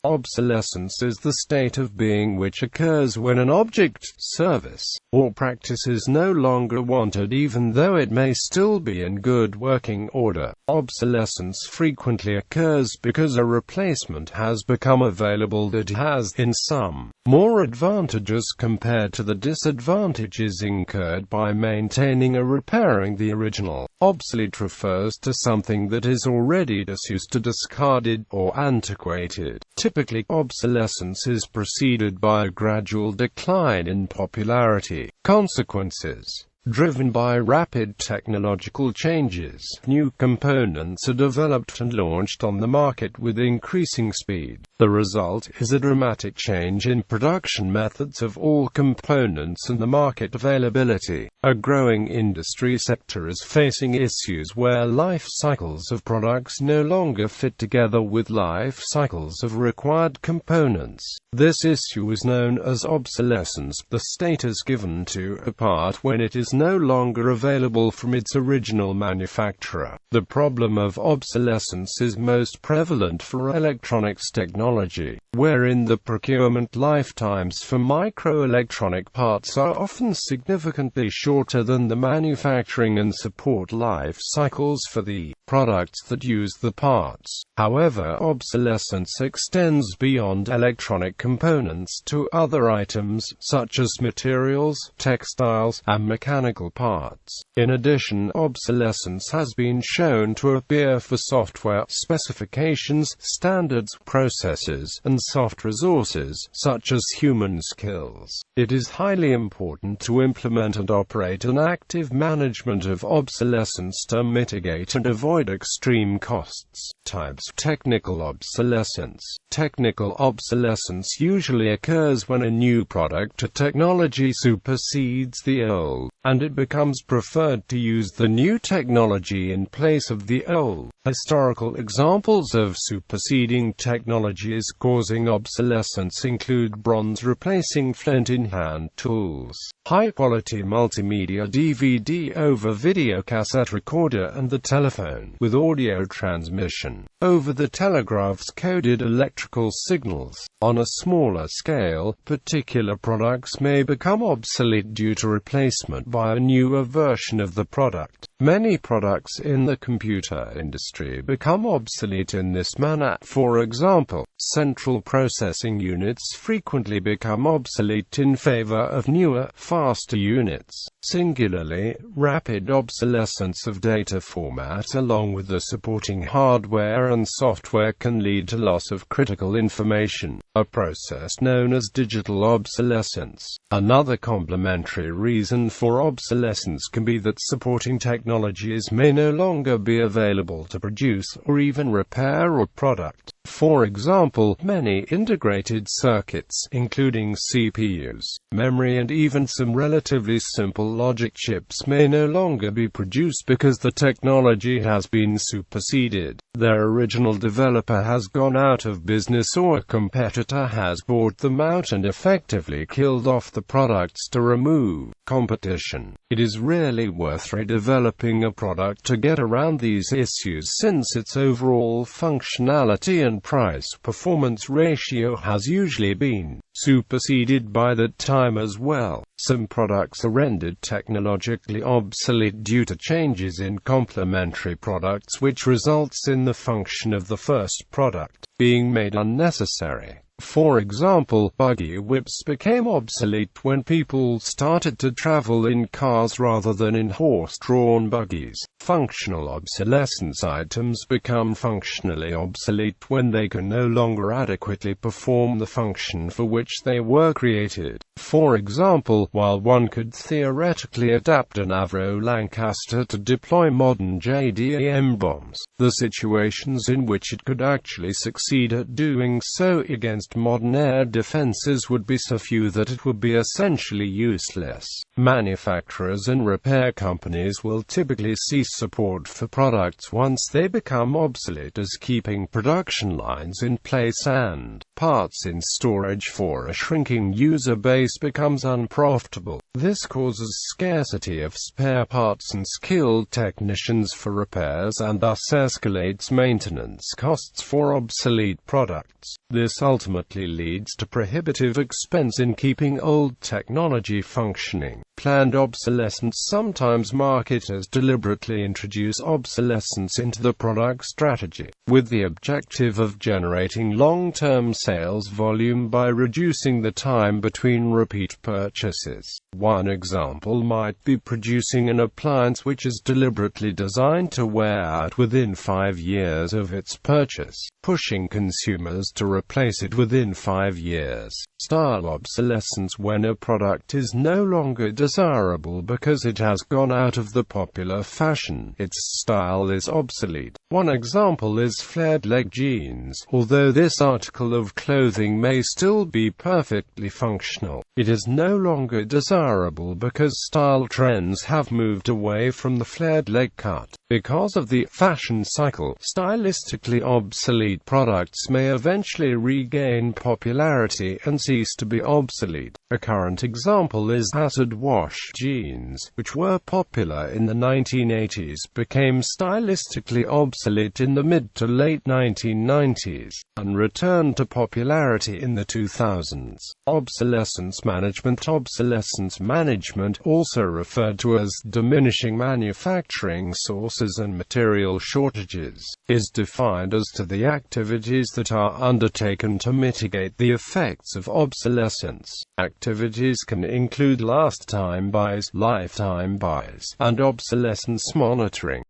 Obsolescence is the state of being which occurs when an object, service, or practice is no longer wanted even though it may still be in good working order. Obsolescence frequently occurs because a replacement has become available that has, in some, more advantages compared to the disadvantages incurred by maintaining or repairing the original. Obsolete refers to something that is already disused, discarded, or antiquated. Typically, obsolescence is preceded by a gradual decline in popularity. Consequences: driven by rapid technological changes, new components are developed and launched on the market with increasing speed. The result is a dramatic change in production methods of all components and the market availability. A growing industry sector is facing issues where life cycles of products no longer fit together with life cycles of required components. This issue is known as obsolescence. The state is given to a part when it is no longer available from its original manufacturer. The problem of obsolescence is most prevalent for electronics technology, wherein the procurement lifetimes for microelectronic parts are often significantly shorter than the manufacturing and support life cycles for the products that use the parts. However, obsolescence extends beyond electronic components to other items, such as materials, textiles, and mechanical parts. In addition, obsolescence has been shown to appear for software specifications, standards, processes, and soft resources, such as human skills. It is highly important to implement and operate an active management of obsolescence to mitigate and avoid extreme costs. Types: technical obsolescence. Technical obsolescence usually occurs when a new product or technology supersedes the old, and it becomes preferred to use the new technology in place of the old. Historical examples of superseding technologies causing obsolescence include bronze replacing flint in hand tools, high-quality multimedia DVD over videocassette recorder, and the telephone, with audio transmission over the telegraph's coded electrical signals. On a smaller scale, particular products may become obsolete due to replacement by a newer version of the product. Many products in the computer industry become obsolete in this manner. For example, central processing units frequently become obsolete in favor of newer, faster units. Singularly, rapid obsolescence of data format along with the supporting hardware and software can lead to loss of critical information, a process known as digital obsolescence. Another complementary reason for obsolescence can be that supporting technologies may no longer be available to produce or even repair a product. For example, many integrated circuits, including CPUs, memory, and even some relatively simple logic chips, may no longer be produced because the technology has been superseded. Their original developer has gone out of business, or a competitor has bought them out and effectively killed off the products to remove competition. It is rarely worth redeveloping a product to get around these issues, since its overall functionality and price-performance ratio has usually been superseded by that time as well. Some products are rendered technologically obsolete due to changes in complementary products, which results in the function of the first product being made unnecessary. For example, buggy whips became obsolete when people started to travel in cars rather than in horse-drawn buggies. Functional obsolescence: items become functionally obsolete when they can no longer adequately perform the function for which they were created. For example, while one could theoretically adapt an Avro Lancaster to deploy modern JDAM bombs, the situations in which it could actually succeed at doing so against modern air defenses would be so few that it would be essentially useless. Manufacturers and repair companies will typically cease support for products once they become obsolete, as keeping production lines in place and parts in storage for a shrinking user base becomes unprofitable. This causes scarcity of spare parts and skilled technicians for repairs, and thus escalates maintenance costs for obsolete products. This ultimately leads to prohibitive expense in keeping old technology functioning. Planned obsolescence. Sometimes marketers deliberately introduce obsolescence into the product strategy, with the objective of generating long-term sales volume by reducing the time between repeat purchases. One example might be producing an appliance which is deliberately designed to wear out within 5 years of its purchase, pushing consumers to replace it within 5 years. Style obsolescence. When a product is no longer desirable because it has gone out of the popular fashion, its style is obsolete. One example is flared leg jeans. Although this article of clothing may still be perfectly functional, it is no longer desirable because style trends have moved away from the flared leg cut. Because of the fashion cycle, stylistically obsolete products may eventually regain popularity and cease to be obsolete. A current example is acid wash jeans, which were popular in the 1980s, became stylistically obsolete in the mid to late 1990s, and returned to popularity in the 2000s. Obsolescence management. Obsolescence management, also referred to as diminishing manufacturing sources and material shortages, is defined as to the activities that are undertaken to mitigate the effects of obsolescence. Activities can include last-time buys, lifetime buys, and obsolescence monitoring.